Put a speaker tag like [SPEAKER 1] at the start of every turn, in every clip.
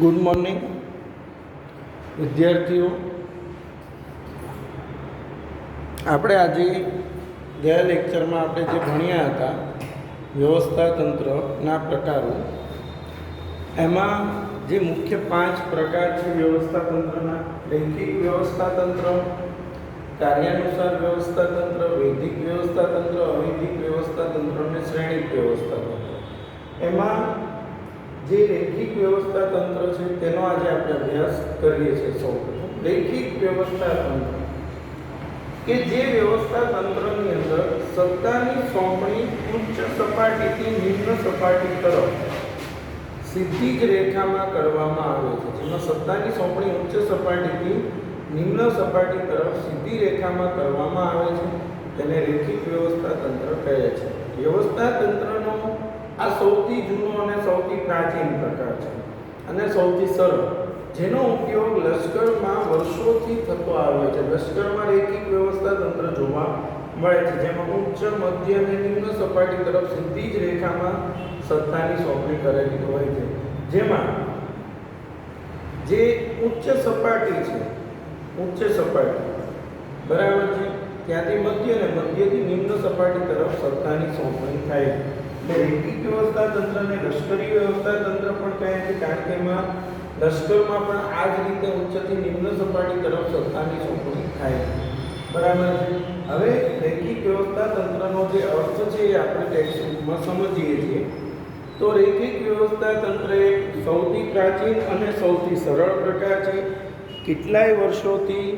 [SPEAKER 1] Good morning વિદ્યાર્થીઓ. આપણે આજે ગયા લેક્ચરમાં આપણે જે ભણ્યા હતા વ્યવસ્થા તંત્રના પ્રકારો, એમાં જે મુખ્ય 5 પ્રકાર છે વ્યવસ્થા તંત્રના: રૈખિક વ્યવસ્થા તંત્ર, કાર્યાનુસાર વ્યવસ્થા તંત્ર, વૈદિક વ્યવસ્થા તંત્ર, અવૈદિક વ્યવસ્થા તંત્ર અને શ્રેણિક વ્યવસ્થા તંત્ર. એમાં જે રૈખિક વ્યવસ્થા તંત્ર છે તેનો આજે આપણે અભ્યાસ કરીએ છીએ. સૌપ્રથમ રૈખિક વ્યવસ્થા તંત્ર કે જે વ્યવસ્થા તંત્રની અંદર સત્તાની સોંપણી ઉચ્ચ સપાટીથી નિમ્ન સપાટી તરફ સીધી જ રેખામાં કરવામાં આવે છે. જેમાં સત્તાની સોંપણી ઉચ્ચ સપાટીથી નિમ્ન સપાટી તરફ સીધી રેખામાં કરવામાં આવે છે તેને રૈખિક વ્યવસ્થા તંત્ર કહે છે. વ્યવસ્થા તંત્રનો આ સૌથી જૂનો અને સૌથી પ્રાચીન પ્રકાર છે અને સૌથી સરળ, જેનો ઉપયોગ લશ્કરમાં વર્ષોથી થતો આવ્યો છે. લશ્કરમાં રૈખિક વ્યવસ્થા તંત્ર જોવા મળે છે, જેમાં ઉચ્ચ, મધ્ય અને નિમ્ન સપાટી તરફ સીધી જ રેખામાં સત્તાની સોંપણી કરેલી હોય છે. જેમાં જે ઉચ્ચ સપાટી છે, ઉચ્ચ સપાટી બરાબર છે, ત્યાંથી મધ્ય અને મધ્યથી નિમ્ન સપાટી તરફ સત્તાની સોંપણી થાય છે. રૈખિક વ્યવસ્થા તંત્રને લશ્કરી વ્યવસ્થા તંત્ર પણ કહે છે, કારણ કે એમાં લશ્કરમાં પણ આ જ રીતે ઉચ્ચથી નિમ્ન સપાટી તરફ સત્તાની સોંપણી થાય છે. બરાબર છે. હવે રૈખિક વ્યવસ્થા તંત્રનો જે અર્થ છે એ આપણે ટેક્સ્ટબુકમાં સમજીએ છીએ. તો રૈખિક વ્યવસ્થા તંત્ર એક સૌથી પ્રાચીન અને સૌથી સરળ પ્રકાર છે. કેટલાય વર્ષોથી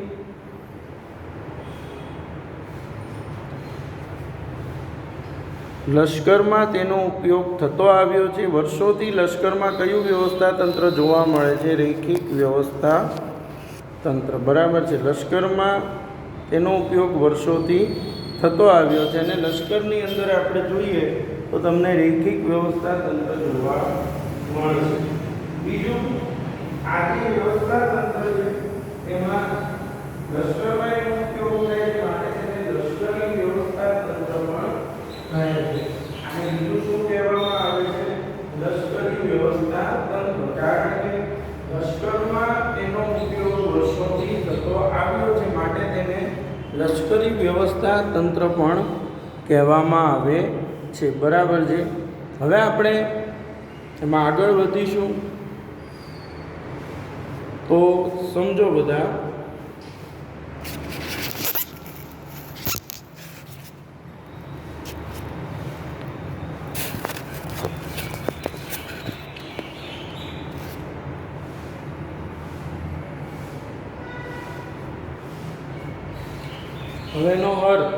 [SPEAKER 1] લશ્કરમાં તેનો ઉપયોગ થતો આવ્યો છે. વર્ષોથી લશ્કરમાં કયું વ્યવસ્થા તંત્ર જોવા મળે છે? રૈખિક વ્યવસ્થા તંત્ર. બરાબર છે. લશ્કરમાં તેનો ઉપયોગ વર્ષોથી થતો આવ્યો છે અને લશ્કરની અંદર આપણે જોઈએ તો તમને રૈખિક વ્યવસ્થા તંત્ર જોવા મળશે. બીજું, આ જે વ્યવસ્થા તંત્ર છે તેમાં લશ્કરમાં એનો ઉપયોગ થાય છે, માટે તેને લશ્કરી વ્યવસ્થા તંત્ર પણ કહે છે. અને બીજું શું કહેવામાં આવે છે? લશ્કરી વ્યવસ્થા તંત્ર. કારણ કે લશ્કરમાં તેનો ઉપયોગ વર્ષોથી થતો આવ્યો છે, માટે તેને લશ્કરી વ્યવસ્થા તંત્ર પણ કહેવામાં આવે છે. બરાબર છે. હવે આપણે એમાં આગળ વધીશું તો સમજો બધા. હવેનો અર્થ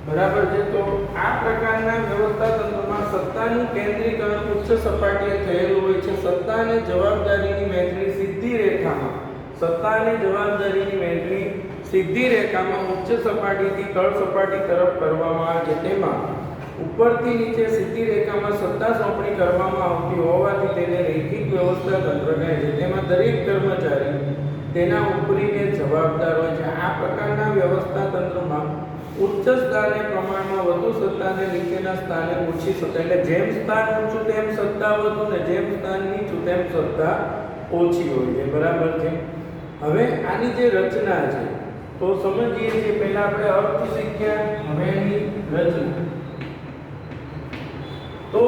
[SPEAKER 1] બરાબર છે. તો આ પ્રકારના વ્યવસ્થા તંત્રમાં સત્તાનું કેન્દ્રીકરણ ઉચ્ચ સપાટીએ થયેલું હોય છે. સત્તા અને જવાબદારીની વહેંચણી સીધી રેખામાં, સત્તા અને જવાબદારીની વહેંચણી સીધી રેખામાં ઉચ્ચ સપાટીથી તળ સપાટી તરફ કરવામાં આવે છે. તેમાં ઉપરથી નીચે સીધી રેખામાં સત્તા સોંપણી કરવામાં આવતી હોવાથી તેને રૈખિક વ્યવસ્થા તંત્ર કહે છે. તેમાં દરેક કર્મચારી તેના ઉપરીને જવાબદાર હોય છે. આ પ્રકારના વ્યવસ્થા તંત્રમાં ઉચ્ચ સ્થાને પ્રમાણમાં વધુ સત્તા અને નીચેના સ્થાને ઓછી સત્તા, એટલે જેમ સ્થાન ઊંચું તેમ સત્તા વધુ ને જેમ સ્થાન નીચું તેમ સત્તા ઓછી હોય છે. બરાબર છે. હવે આની જે રચના છે તો સમજીએ છીએ. પહેલા આપણે અર્થ શીખ્યા, હવે એની રચના. તો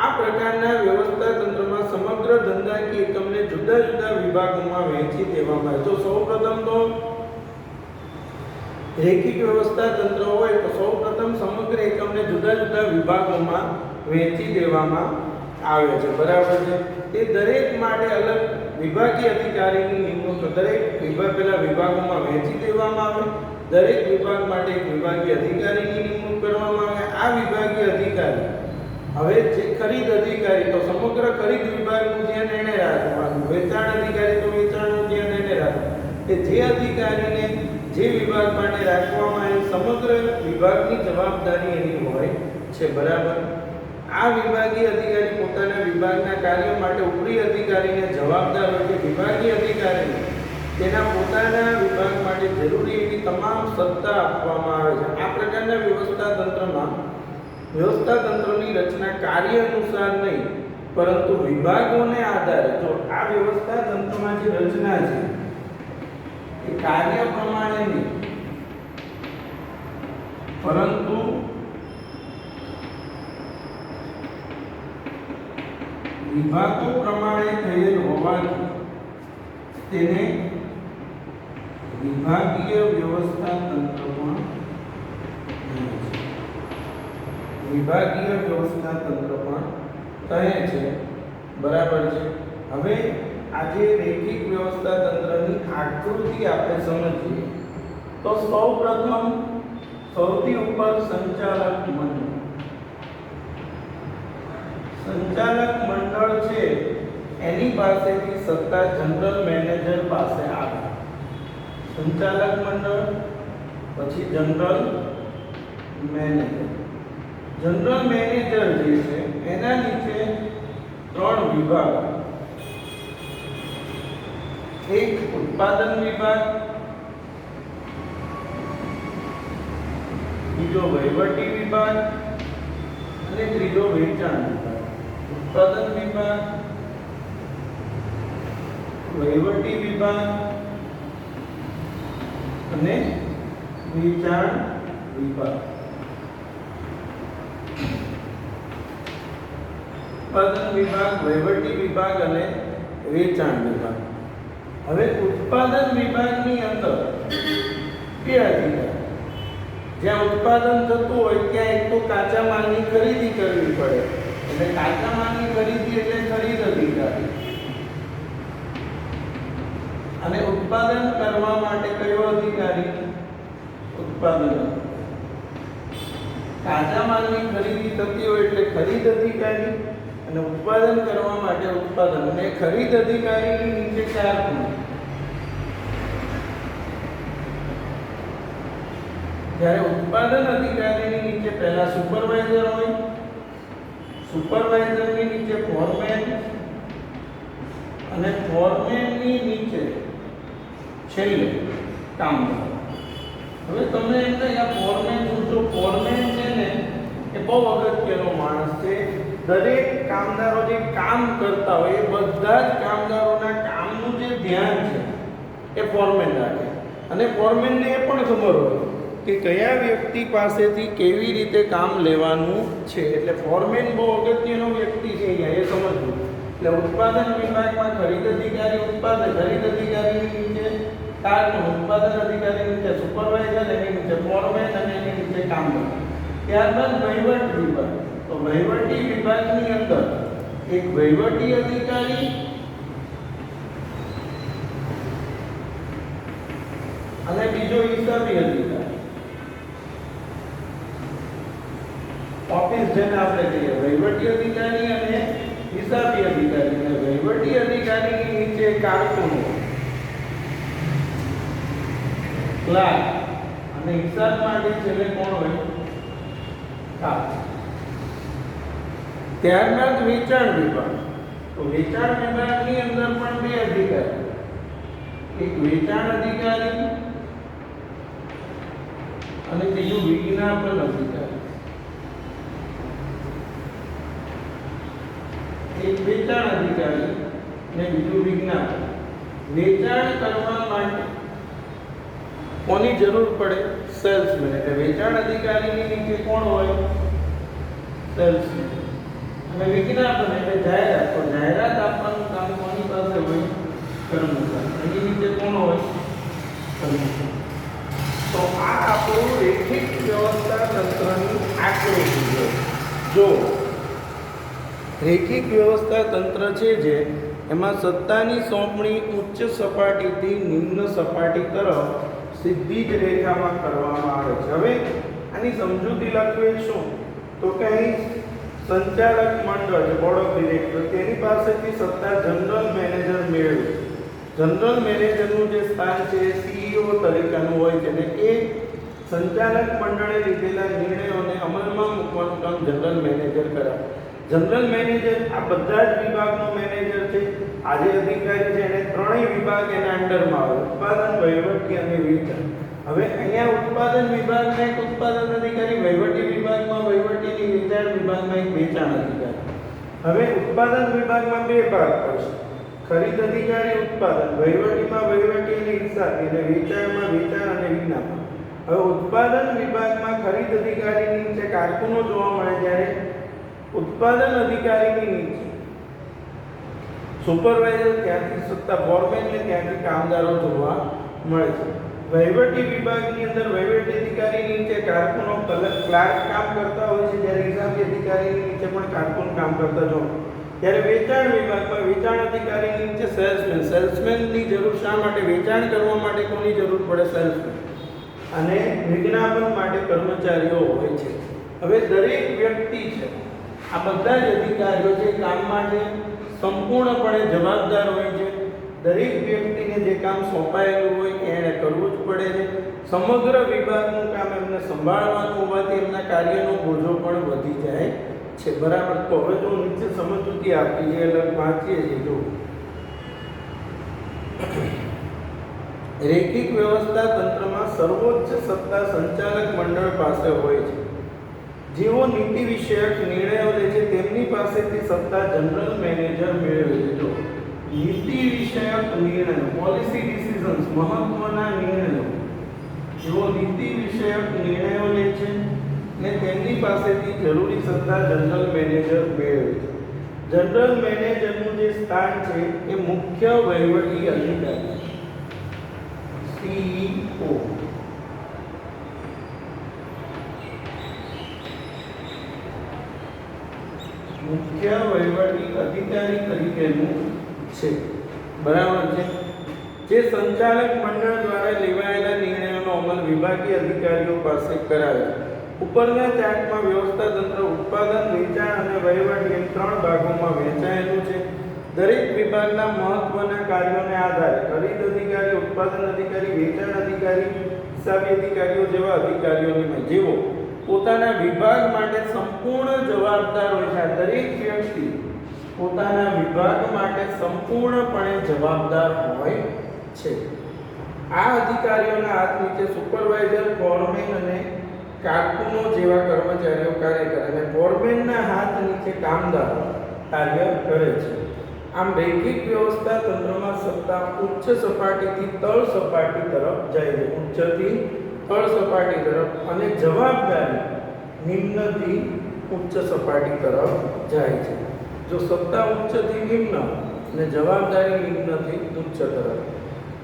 [SPEAKER 1] આ પ્રકારના વ્યવસ્થા તંત્રમાં સમગ્ર ધંધાકીય એકમને જુદા જુદા વિભાગોમાં વહેંચી દેવામાં આવે. તો સૌપ્રથમ તો રૈખિક વ્યવસ્થા તંત્ર હોય તો સૌપ્રથમ સમગ્ર એકમને જુદા જુદા વિભાગોમાં વહેંચી દેવામાં આવે છે. બરાબર છે. તે દરેક માટે અલગ વિભાગીય અધિકારીની નિમણૂક, દરેક વિભાગ પેલા વિભાગોમાં વહેંચી દેવામાં આવે. દરેક વિભાગ માટે એક વિભાગીય અધિકારીની નિમણૂક કરવામાં આવે. આ વિભાગીય અધિકારી, હવે જે ખરીદ અધિકારી તો સમગ્ર ખરીદ વિભાગનું ધ્યાન એને રાખવાનું, વેચાણ અધિકારી તો વેચાણનું ધ્યાન એને રાખવાનું. કે જે અધિકારીને જે વિભાગ માટે રાખવામાં આવે સમગ્ર વિભાગની જવાબદારી એની હોય છે. બરાબર. આ વિભાગીય અધિકારી પોતાના વિભાગના કાર્ય માટે ઉપરી અધિકારીને જવાબદાર હોય છે. વિભાગીય અધિકારીને તેના પોતાના વિભાગ માટે જરૂરી એવી તમામ સત્તા આપવામાં આવે છે. આ પ્રકારના વ્યવસ્થા તંત્રની રચના કાર્ય અનુસાર નહીં પરંતુ વિભાગોને આધારે જો આ વ્યવસ્થા તંત્રમાં જે રચના છે એ કાર્ય પ્રમાણે નહીં, પરંતુ વિભાગો પ્રમાણે થયેલ હોવાથી તેને વિભાગીય વ્યવસ્થા તંત્ર પણ કહે છે. વિભાગીય વ્યવસ્થા તંત્ર પણ કહે છે. બરાબર છે. હવે આજે રેખિક વ્યવસ્થા તંત્રની આકૃતિ આપણે સમજીએ તો સૌપ્રથમ સૌથી ઉપર સંચાલક મંડળ. સંચાલક મંડળ છે એની પાસેથી સત્તા જનરલ મેનેજર પાસે આવે. સંચાલક મંડળ પછી જનરલ મેનેજર. જનરલ મેનેજર જે છે એના નીચે 3 વિભાગ, એક ઉત્પાદન વિભાગ, બીજો વહીવટી વિભાગ અને ત્રીજો વેચાણ વિભાગ. ઉત્પાદન વિભાગ, વહીવટી વિભાગ અને વેચાણ વિભાગ. ઉત્પાદન વિભાગ, વહીવટી વિભાગ અને વેચાણ વિભાગ. હવે ઉત્પાદન વિભાગની અંદર બે અધિકાર. જ્યાં ઉત્પાદન થતું હોય ત્યાં એક તો કાચા માલની ખરીદી કરવી પડે, એટલે કાચા માલની ખરીદી એટલે ખરીદ અધિકારી. અને ઉત્પાદન કરવા માટે કયો અધિકારી? ઉત્પાદન. કાચા માલની ખરીદી થતી હોય એટલે ખરીદ અધિકારી, અને ઉત્પાદન કરવા માટે ઉત્પાદન. અને ખરીદ અધિકારીની નીચે 4 ગુણ. જ્યારે ઉત્પાદન અધિકારીની નીચે પહેલા સુપરવાઇઝર હોય, સુપરવાઇઝરની નીચે ફોરમેન, અને ફોરમેનની નીચે છેલ્લે કામદાર. હવે તમને એમ થાય આ ફોરમેન શું? તો ફોરમેન છે ને એ બહુ અગત્યનો માણસ છે. દરેક કામદારો જે કામ કરતા હોય એ બધા જ કામદારોના કામનું જે ધ્યાન છે એ ફોરમેન રાખે. અને ફોરમેનને એ પણ ખબર હોય કે કયા વ્યક્તિ પાસેથી કેવી રીતે કામ લેવાનું છે. એટલે ફોરમેન બહુ અગત્યનો વ્યક્તિ છે અહીંયા, એ સમજવું. એટલે ઉત્પાદન વિભાગમાં ખરીદ અધિકારી, ખરીદ અધિકારીની નીચે કારકુન, ઉત્પાદન અધિકારી નીચે સુપરવાઇઝર, એની નીચે ફોરમેન અને એની નીચે કામદાર. ત્યારબાદ વહીવટ વિભાગ. તો વહીવટી વિભાગની અંદર એક વહીવટી અધિકારી અને બીજો હિસાબી અધિકારી. ઓફિસ જેને આપણે કહીએ વહીવટી અધિકારી અને હિસાબી અધિકારી. અને વહીવટી અધિકારીની નીચે કારકુન, ક્લાર્ક, અને હિસાબ માટે છેલ્લે કોણ હોય? કાપ. ત્યારબાદ વેચાણ વિભાગ. તો વેચાણ વિભાગની અંદર પણ 2 અધિકારી, એક વેચાણ અધિકારી અને બીજું વિજ્ઞાપન અધિકારી. એક વેચાણ અધિકારી અને બીજું વિજ્ઞાપન. વેચાણ કરવા માટે કોની જરૂર પડે? સેલ્સમેન. એટલે વેચાણ અધિકારીની નીચે કોણ હોય? સેલ્સમેન. અને વિજ્ઞાપન એટલે જાહેરાત. તો જાહેરાત આપવાનું કામ કોની પાસે હોય? કર્મચારી. એની નીચે કોણ હોય? કર્મચારી. તો આ આપણું રેખિક વ્યવસ્થા તંત્રની આકૃતિ છે. જો રેખિક વ્યવસ્થા તંત્ર છે જે એમાં સત્તાની સોંપણી ઉચ્ચ સપાટીથી નિમ્ન સપાટી તરફ સીધી જ રેખામાં કરવામાં આવે છે. હવે આની સમજૂતી લખવી શું? તો કે અહીં સંચાલક મંડળ છે, બોર્ડ ઓફ ડિરેક્ટર, તેની પાસેથી સત્તા જનરલ મેનેજર મેળવે. જનરલ મેનેજરનું જે સ્થાન છે એ CEO તરીકેનું હોય છે, અને એ સંચાલક મંડળે લીધેલા નિર્ણયોને અમલમાં મૂકવાનું કામ જનરલ મેનેજર કરે. જનરલ મેનેજર આ બધા જ વિભાગનો મેનેજર છે. આજે અધિકારી છે એને 3 વિભાગ એના અંડરમાં આવે: ઉત્પાદન, વહીવટી અને વેચાણ. હવે અહીંયા ઉત્પાદન વિભાગમાં એક ઉત્પાદન અધિકારી, વહીવટી વિભાગમાં વહીવટીની, વેચાણ વિભાગમાં એક વેચાણ અધિકારી. હવે ઉત્પાદન વિભાગમાં બે ભાગ પડશે. ખરીદ અધિકારી ઉત્પાદન, વહીવટીમાં વહીવટી અને હિસાબી, અને વેચાણમાં વેચાણ અને વિજ્ઞાપન. હવે ઉત્પાદન વિભાગમાં ખરીદ અધિકારીની નીચે કારકુનો જોવા મળે, જ્યારે ઉત્પાદન અધિકારીની નીચે સુપરવાઇઝર, ત્યાંથી સત્તા ફોરમેન ને ત્યાંથી કામદારો જોવા મળે છે. વહીવટી વિભાગની અંદર વહીવટી અધિકારીની નીચે કારકુનો ક્લાર્ક કામ કરતા હોય છે, જ્યારે હિસાબી અધિકારીની નીચે પણ કારકુન કામ કરતા જોવા મળે. ત્યારે વેચાણ વિભાગમાં વેચાણ અધિકારીની નીચે સેલ્સમેનની જરૂર શા માટે? વેચાણ કરવા માટે કોની જરૂર પડે? સેલ્સમેન. અને વિજ્ઞાપન માટે કર્મચારીઓ હોય છે. હવે દરેક વ્યક્તિ છે, આ બધા જ અધિકારીઓ જે કામ માટે સંપૂર્ણપણે જવાબદાર હોય છે. દરેક વ્યક્તિને જે કામ સોંપાયેલું હોય એણે કરવું જ પડે છે. સમગ્ર વિભાગનું કામ એમને સંભાળવાનું હોવાથી એમના કાર્યનો બોજો પણ વધી જાય છે. બરાબર. તો હવે જો નીચે સમજૂતી આપી છે, એટલે વાંચીએ છીએ. જો રૈખિક વ્યવસ્થા તંત્રમાં સર્વોચ્ચ સત્તા સંચાલક મંડળ પાસે હોય છે. જેઓ નીતિ વિષયક નિર્ણયો લે છે તેમની પાસેથી સત્તા જનરલ મેનેજર મેળવે છે. જો નીતિ વિષયક નિર્ણયો, પોલિસી ડિસિઝન્સ, મહત્વના નિર્ણયો, જેઓ નીતિ વિષયક નિર્ણયો લે છે ને તેમની પાસેથી જરૂરી સત્તા જનરલ મેનેજર મેળવે છે. જનરલ મેનેજરનું જે સ્થાન છે એ મુખ્ય વહીવટી અધિકારી CEO મુખ્ય વહીવટી અધિકારી તરીકેનું છે. બરાબર છે. જે સંચાલક મંડળ દ્વારા લેવાયેલા નિર્ણયોનો અમલ વિભાગીય અધિકારીઓ પાસે કરાવે છે. ઉપરના ચાર્ટમાં વ્યવસ્થા તંત્ર ઉત્પાદન, વેચાણ અને વહીવટ એમ ત્રણ ભાગોમાં વહેંચાયેલું છે. દરેક વિભાગના મહત્વના કાર્યોને આધારે ખરીદ અધિકારી, ઉત્પાદન અધિકારી, વેચાણ અધિકારી, હિસાબી અધિકારીઓ જેવા અધિકારીઓની જેઓ પોતાના વિભાગ માટે સંપૂર્ણ જવાબદાર હોય છે. દરેક વ્યક્તિ પોતાના વિભાગ માટે સંપૂર્ણપણે જવાબદાર હોય છે. આ અધિકારીઓના હાથ નીચે સુપરવાઇઝર, ફોરમેન અને કારકુનો જેવા કર્મચારીઓ કાર્ય કરે છે. ફોરમેનના હાથ નીચે કામદારો કાર્ય કરે છે. આમ રૈખિક વ્યવસ્થા તંત્રમાં સત્તા ઉચ્ચ સપાટીથી તળ સપાટી તરફ જાય છે. ઉચ્ચથી તળ સપાટી તરફ, અને જવાબદારી નિમ્નથી ઉચ્ચ સપાટી તરફ જાય છે. જો સત્તા ઉચ્ચથી નિમ્ન અને જવાબદારી નિમ્નથી ઉચ્ચ તરફ.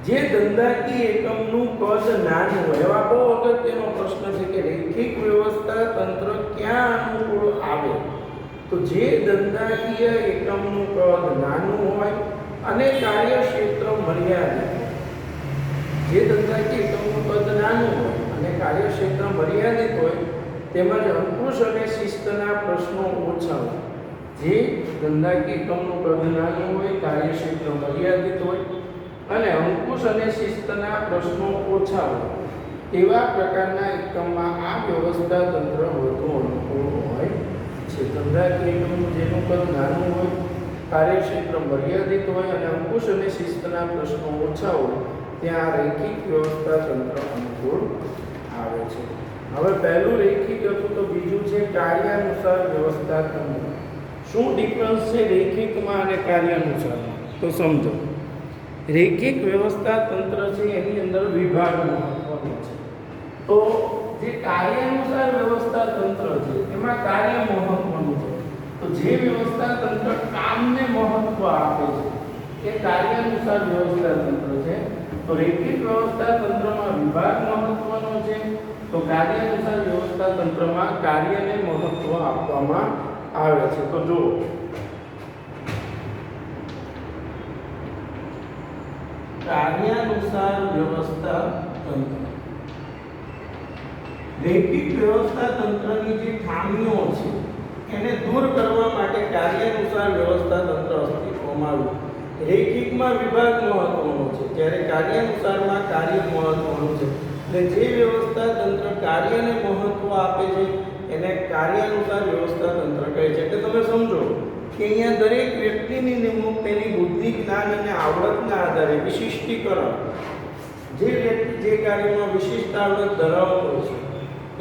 [SPEAKER 1] જે ધંધાકીય એકમનું કદ નાનું હોય, એવા બહુ અગત્યનો પ્રશ્ન છે કે રૈખિક વ્યવસ્થા તંત્ર ક્યાં અનુકૂળ આવે? તો જે ધંધાકીય એકમનું કદ નાનું હોય અને કાર્યક્ષેત્ર મર્યાદિત, જે ધંધાકીય એકમનું કદ નાનું હોય અને કાર્યક્ષેત્ર મર્યાદિત હોય, તેમજ અંકુશ અને શિસ્તના પ્રશ્નો ઓછા હોય. જે ધંધાકીય એકમનું કદ નાનું હોય, કાર્યક્ષેત્ર મર્યાદિત હોય અને અંકુશ અને શિસ્તના પ્રશ્નો ઓછા હોય, એવા પ્રકારના એકમમાં આ વ્યવસ્થા તંત્ર વધુ અનુકૂળ હોય છે. ધંધાકીય એકમનું જેનું કદ નાનું હોય, કાર્યક્ષેત્ર મર્યાદિત હોય અને અંકુશ અને શિસ્તના પ્રશ્નો ઓછા હોય, ત્યાં રૈખિક વ્યવસ્થા તંત્ર અનુકૂળ આવે છે. હવે પહેલું રૈખિક હતું, તો બીજું છે કાર્યાનુસાર વ્યવસ્થા તંત્ર. શું ડિફરન્સ છે રૈખિકમાં અને કાર્યાનુસારમાં? તો સમજો. રૈખિક વ્યવસ્થા તંત્ર છે એની અંદર વિભાગ મહત્વનો છે. તો જે કાર્યાનુસાર વ્યવસ્થા તંત્ર છે એમાં કાર્ય મહત્વનું છે. તો જે વ્યવસ્થા તંત્ર કામને મહત્વ આપે છે એ કાર્યાનુસાર વ્યવસ્થા તંત્ર છે. તો રૈખિક વ્યવસ્થા તંત્રમાં વિભાગ મહત્વનો છે, તો કાર્યાનુસાર વ્યવસ્થા તંત્રમાં કાર્યને મહત્વ આપવામાં આવે છે. તો જો કાર્યાનુસાર વ્યવસ્થા તંત્ર, રૈખિક વ્યવસ્થા તંત્રની જે ખામીઓ છે એને દૂર કરવા માટે કાર્યાનુસાર વ્યવસ્થા તંત્ર અસ્તિત્વમાં આવ્યું. રૈખિકમાં વિભાગ મહત્વનો છે, જ્યારે કાર્યાનુસારમાં કાર્ય મહત્વનું છે. એટલે જે વ્યવસ્થા તંત્ર કાર્યને મહત્વ આપે છે એને કાર્યાનુસાર વ્યવસ્થા તંત્ર કહે છે. એટલે તમે સમજો કે અહીંયા દરેક વ્યક્તિની નિમણૂક તેની બુદ્ધિ, જ્ઞાન અને આવડતના આધારે વિશિષ્ટીકરણ, જે વ્યક્તિ જે કાર્યમાં વિશિષ્ટ આવડત ધરાવતો છે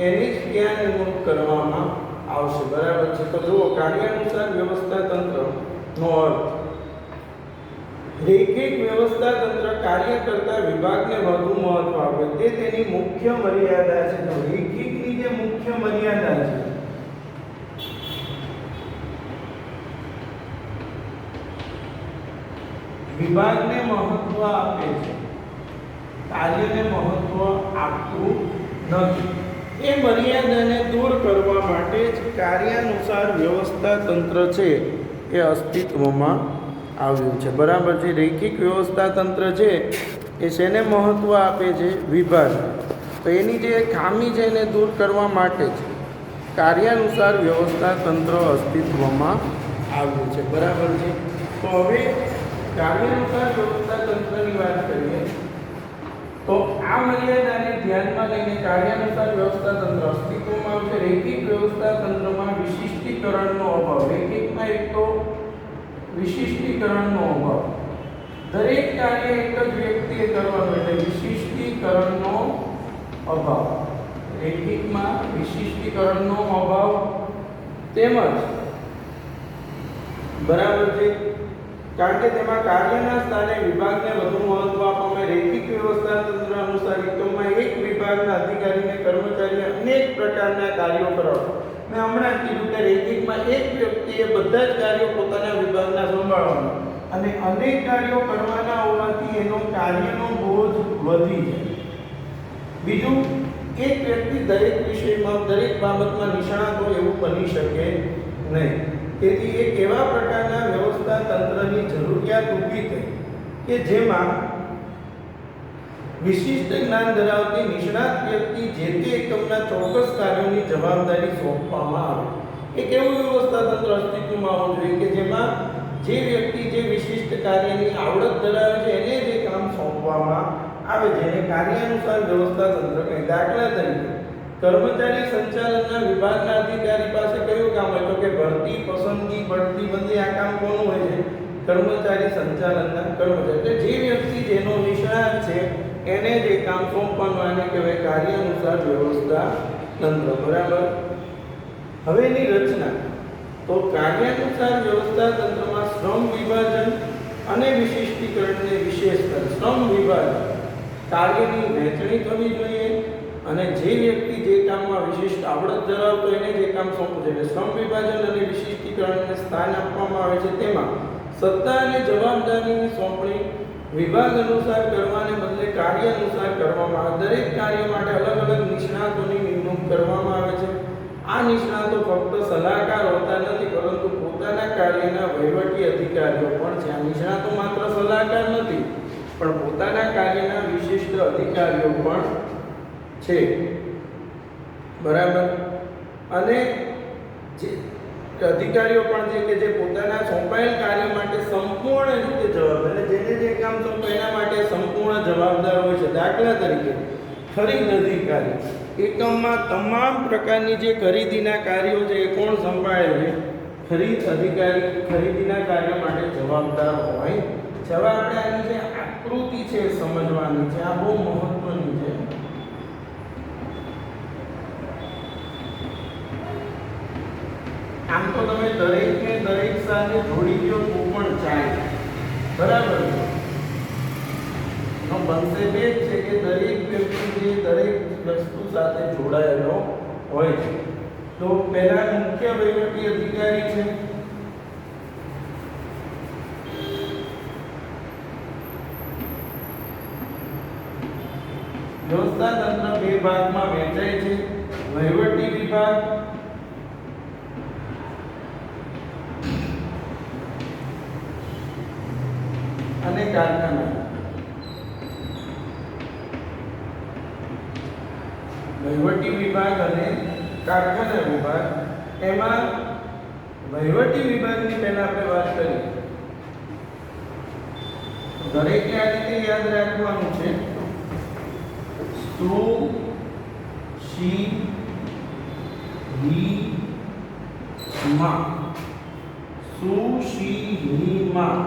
[SPEAKER 1] એની જ ત્યાં નિમણૂક કરવામાં આવશે. બરાબર છે. તો જુઓ, કાર્યાનુસાર વ્યવસ્થા તંત્રનો અર્થ રૈખિક વ્યવસ્થા તંત્ર કાર્ય કરતા વિભાગને વધુ મહત્વ આપે તે તેની મુખ્ય મર્યાદા છે. તો રૈખિકની જે મુખ્ય મર્યાદા છે વિભાગને મહત્વ આપે છે, કાર્યને મહત્વ આપતું નથી. એ મર્યાદાને દૂર કરવા માટે જ કાર્યાનુસાર વ્યવસ્થા તંત્ર છે એ અસ્તિત્વમાં આવ્યું છે. બરાબર છે. રૈખિક વ્યવસ્થા તંત્ર છે એ શેને મહત્વ આપે છે? વિભાગ. તો એની જે ખામી છે એને દૂર કરવા માટે જ કાર્યાનુસાર વ્યવસ્થા તંત્ર અસ્તિત્વમાં આવ્યું છે. બરાબર છે. તો હવે કાર્યાનુસાર વ્યવસ્થા તંત્રની વાત કરીએ તો આ મર્યાદાને ધ્યાનમાં લઈને કાર્યાનુસાર વ્યવસ્થા તંત્ર અસ્તિત્વમાં આવશે. રૈખિક વ્યવસ્થા તંત્રમાં વિશિષ્ટીકરણનો અભાવ. રૈખિકમાં એક તો વિશિષ્ટીકરણનો અભાવ. દરેક કાર્ય એક જ વ્યક્તિએ કરવાનું એટલે વિશિષ્ટીકરણનો અભાવ. રૈખિકમાં વિશિષ્ટીકરણનો અભાવ તેમજ બરાબર છે. કારણ કે તેમાં કાર્યના સ્થાને વિભાગને વધુ મહત્વ આપવામાં. રૈખિક વ્યવસ્થા તંત્ર અનુસાર એકમમાં એક વિભાગના અધિકારીને કર્મચારીને અનેક પ્રકારના કાર્યો કરવા. મેં હમણાં જ કીધું કે રૈખિકમાં એક વ્યક્તિએ બધા જ કાર્યો પોતાના વિભાગના સંભાળવાના અને અનેક કાર્યો કરવાના હોવાથી એનો કાર્યનો બોજ વધી જાય. બીજું, એક વ્યક્તિ દરેક વિષયમાં દરેક બાબતમાં નિષ્ણાત હોય એવું બની શકે નહીં. તેથી એક એવા પ્રકારના વ્યવસ્થા તંત્રની જરૂરિયાત ઊભી થઈ કે જેમાં વિશિષ્ટ જ્ઞાન ધરાવતી નિષ્ણાત વ્યક્તિ જે તે એકમના ચોક્કસ કાર્યોની જવાબદારી સોંપવામાં આવે. એક એવું વ્યવસ્થા તંત્ર અસ્તિત્વમાં આવવું જોઈએ કે જેમાં જે વ્યક્તિ જે વિશિષ્ટ કાર્યની આવડત ધરાવે છે એને જે કામ સોંપવામાં આવે, જેને કાર્યાનુસાર વ્યવસ્થા તંત્ર કહે. દાખલા તરીકે કર્મચારી સંચાલનના વિભાગના અધિકારી પાસે કયું કામ હોય? તો કે ભરતી, પસંદગી, બઢતી, બદલી. આ કામ કોનું હોય છે? કર્મચારી સંચાલનના કર્મચારી. એટલે જે વ્યક્તિ જેનો નિષ્ણાત છે એને જે કામ સોંપવાનું આને કહેવાય કાર્યાનુસાર વ્યવસ્થા તંત્ર. બરાબર. હવે એની રચના તો કાર્યાનુસાર વ્યવસ્થા તંત્રમાં શ્રમ વિભાજન અને વિશિષ્ટીકરણને વિશેષતા. શ્રમ વિભાજન, કાર્યની વહેંચણી થવી જોઈએ અને જે વ્યક્તિ જે કામમાં વિશિષ્ટ આવડત ધરાવતો એને જે કામ સોંપવું છે. શ્રમ વિભાજન અને વિશિષ્ટીકરણને સ્થાન આપવામાં આવે છે. તેમાં સત્તા અને જવાબદારીની સોંપણી વિભાગ અનુસાર કરવાને બદલે કાર્ય અનુસાર કરવામાં આવે. દરેક કાર્ય માટે અલગ અલગ નિષ્ણાતોની નિમણૂક કરવામાં આવે છે. આ નિષ્ણાતો ફક્ત સલાહકાર હોતા નથી પરંતુ પોતાના કાર્યના વહીવટી અધિકારીઓ પણ છે. આ નિષ્ણાતો માત્ર સલાહકાર નથી પણ પોતાના કાર્યના વિશિષ્ટ અધિકારીઓ પણ છે. બરાબર. અને જે અધિકારીઓ પણ છે કે જે પોતાના સોંપાયેલ કાર્ય માટે સંપૂર્ણ રીતે જવાબદાર, એટલે જેને જે કામ સોંપાય એના માટે સંપૂર્ણ જવાબદાર હોય છે. દાખલા તરીકે ખરીદ અધિકારી એકમમાં તમામ પ્રકારની જે ખરીદીના કાર્યો છે એ કોણ સંભાળે છે? ખરીદ અધિકારી ખરીદીના કાર્ય માટે જવાબદાર હોય છે. હવે આપણે આની જે આકૃતિ છે સમજવાની છે. આ બહુ મહત્વની છે. આમ તો તમે દરેકને દરેક સાથે જોડી દો તો પણ ચાલે. બરાબર. તો બનશે બે જ છે કે દરેક વ્યક્તિ જે દરેક વસ્તુ સાથે જોડાયેલો હોય છે. તો પહેલા મુખ્ય વહીવટી અધિકારી છે. વ્યવસ્થા તંત્ર બે ભાગમાં વહેંચાય છે. વહીવટી વિભાગ અને કારખાના. વહીવટી વિભાગ અને કારખાના વિભાગ. એમાં વહીવટી વિભાગની પહેલા આપણે વાત કરીએ. દરેકે આ રીતે યાદ રાખવાનું છે. સુ શી હિ માં. સુ શી હિ માં.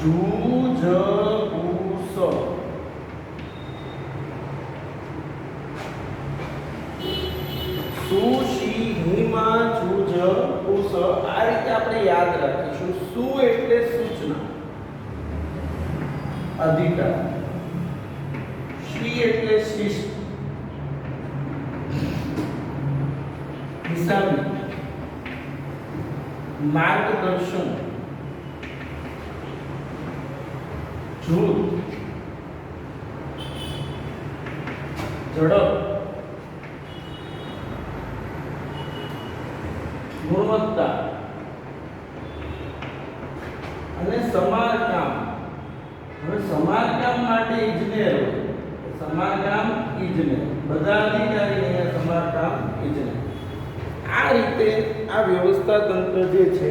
[SPEAKER 1] જૂજગુસ સુશીહિમાં જૂજગુસ આ રીતે આપણે યાદ રાખીશું. સુ એટલે સૂચના અધિકાર, શી એટલે શિસ્ત હિસાબી માર્ગદર્શન જૂથ ઝડપ ગુણવત્તા અને સમારકામ. હવે સમારકામ માટે ઇજનેર હોય, સમારકામ ઇજનેર, બધા અધિકારી અહીંયા સમારકામ ઇજનેર. આ રીતે આ વ્યવસ્થા તંત્ર જે છે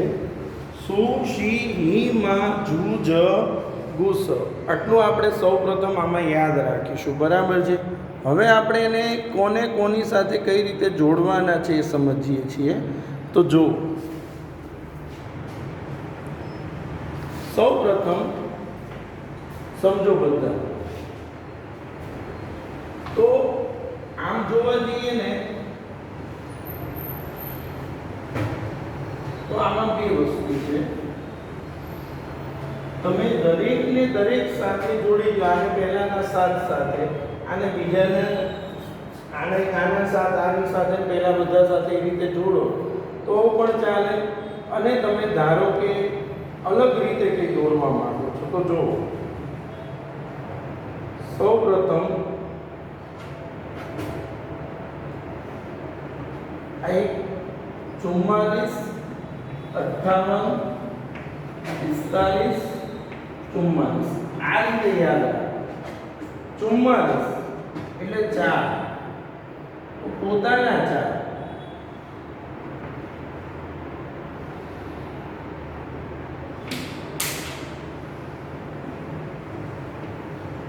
[SPEAKER 1] સુશીહિમાં જૂજગુસ આટલું આપણે સૌપ્રથમ આમાં યાદ રાખીશું. બરાબર છે. હવે આપણે એને કોને કોની સાથે કઈ રીતે જોડવાના છે એ સમજીએ છીએ. તો જો સૌપ્રથમ સમજો બધા. તો આમ જોવા જઈએ ને તો આમાં બે વસ્તુ છે. તમે દરેકને દરેક સાથે જોડી દો. આને પહેલાના સાત સાથે, આને બીજાને આના સાથ, આની સાથે, પહેલા બધા સાથે એ રીતે જોડો તો પણ ચાલે. અને તમે ધારો કે અલગ રીતે કંઈ દોરવા માંગો છો તો જો સૌપ્રથમ આ 44 58 45 44 આ રીતે યાદ રાખો. 44 એટલે 4 પોતાના 4,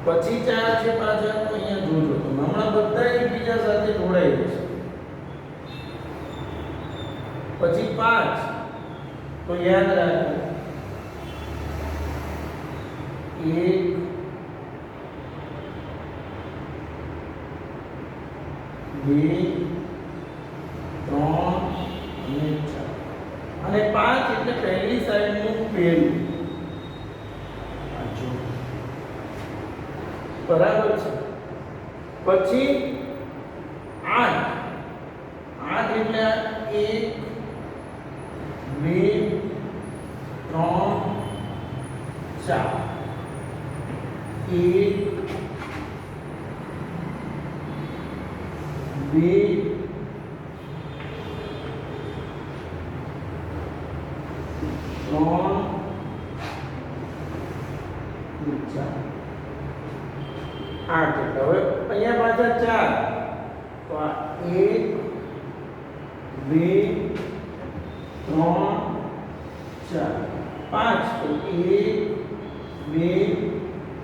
[SPEAKER 1] પછી 4 છે પાછા. તો અહીંયા જોજો તમે હમણાં બધા એકબીજા સાથે જોડાઈ જશે. પછી 5 તો યાદ રાખો 1 2 3 અને 4 અને 5 એટલે પહેલી સાઈડનું પહેલું. બરાબર છે. પછી 8 એટલે 1 2 3 4 1 2 8 એટલે હવે અહીંયા પાછા 4 તો આ 1 2 3 4 5 તો 1 2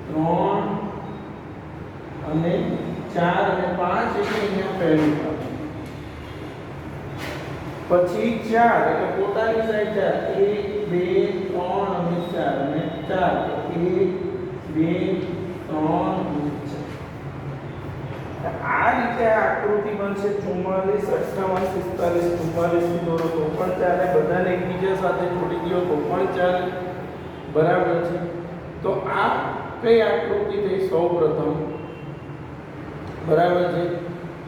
[SPEAKER 1] 3 અને 4 અને 5 એટલે અહીંયા પહેલું પાછું. પછી 4 એટલે પોતાની સાઈડ 4 1 2 3 અને 4 અને 4 1 2 3 આ રીતે આકૃતિ બનશે. 44 58 45 44 થી દોરો તો પણ ચાલે, બધાને એકબીજા સાથે જોડી દો તો પણ ચાલે. બરાબર છે. તો આ કઈ આકૃતિ થઈ? સૌપ્રથમ બરાબર છે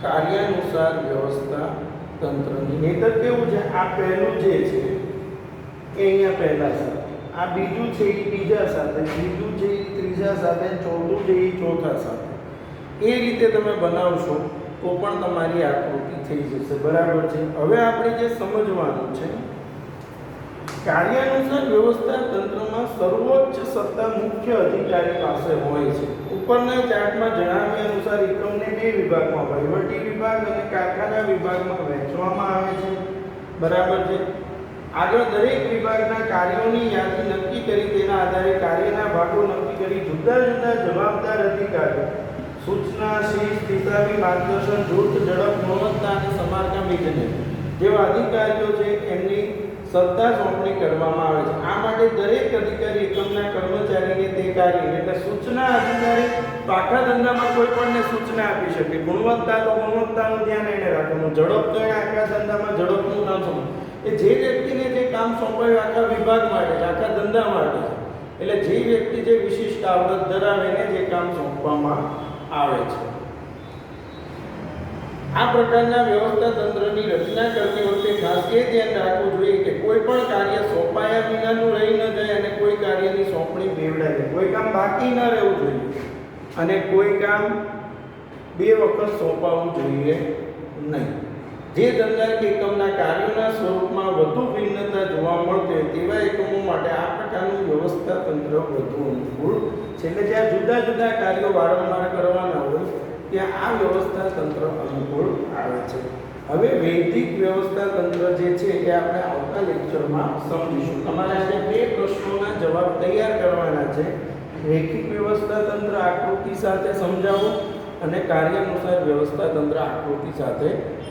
[SPEAKER 1] કાર્યાનુસાર વ્યવસ્થા તંત્રની. નહીતર કેવું છે, આ પહેલું જે છે એ અહીંયા પહેલા સાથે, આ બીજું છે એ બીજા સાથે, ત્રીજું છે એ ત્રીજા સાથે, ચોથું છે એ ચોથા સાથે. એ રીતે તમે બનાવશો તો પણ તમારી આકૃતિ થઈ જશે. બરાબર છે. હવે આપણે જે સમજવાનું છે, કાર્યાનુસાર વ્યવસ્થા તંત્રમાં સર્વોચ્ચ સત્તા મુખ્ય અધિકારી પાસે હોય છે. ઉપરના ચાર્ટમાં જણાવ્યા અનુસાર એકમને બે વિભાગમાં, વહીવટી વિભાગ અને કારખાના વિભાગમાં વહેંચવામાં આવે છે. બરાબર છે. આગળ દરેક વિભાગના કાર્યોની યાદી નક્કી કરી તેના આધારે કાર્યના ભાગો નક્કી કરી જુદા જુદા જવાબદાર અધિકારીઓ સૂચના, શિસ્ત, હિસાબી માર્ગદર્શન, જૂથ, ઝડપ, ગુણવત્તા અને સમારકામ ઇજનેર જેવા અધિકારીઓ છે એમની સત્તા સોંપણી કરવામાં આવે છે. આ માટે દરેક અધિકારી એકમના કર્મચારીને તે કાર્ય એટલે સૂચના અધિકારી તો આખા ધંધામાં કોઈ પણને સૂચના આપી શકે. ગુણવત્તા તો ગુણવત્તાનું ધ્યાન એને રાખવાનું, ઝડપ તો એને આખા ધંધામાં ઝડપનું કામ સોંપવું. એ જે વ્યક્તિને જે કામ સોંપાયું આખા વિભાગ માટે છે, આખા ધંધા માટે છે, એટલે જે વ્યક્તિ જે વિશિષ્ટ આવડત ધરાવે એને જે કામ સોંપવામાં આવે છે. આ પ્રકારના વ્યવસ્થા તંત્રની રચના કરતી વખતે ખાસ એ ધ્યાન રાખવું જોઈએ કે કોઈ પણ કાર્ય સોંપાયા વિનાનું રહી ન જાય અને કોઈ કાર્યની સોંપણી બેવડાય. કોઈ કામ બાકી ન રહેવું જોઈએ અને કોઈ કામ બે વખત સોંપાવવું જોઈએ નહીં. જે ધંધા કે એકમના કાર્યોના સ્વરૂપમાં વધુ ભિન્નતા જોવા મળતી હોય તેવા એકમો માટે આ પ્રકારનું વ્યવસ્થા તંત્ર વધુ અનુકૂળ છે. એટલે જ્યાં જુદા જુદા કાર્યો વારંવાર કરવાના હોય ત્યાં આ વ્યવસ્થા તંત્ર અનુકૂળ આવે છે. હવે વૈદિક વ્યવસ્થા તંત્ર જે છે એ આપણે આવતા લેક્ચરમાં સમજીશું. તમારે આજે બે પ્રશ્નોના જવાબ તૈયાર કરવાના છે. રેખિક વ્યવસ્થા તંત્ર આકૃતિ સાથે સમજાવો અને કાર્યાનુસાર વ્યવસ્થા તંત્ર આકૃતિ સાથે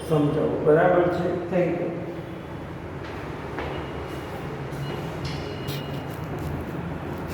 [SPEAKER 1] સમજાવો. બરાબર છે? Thank you.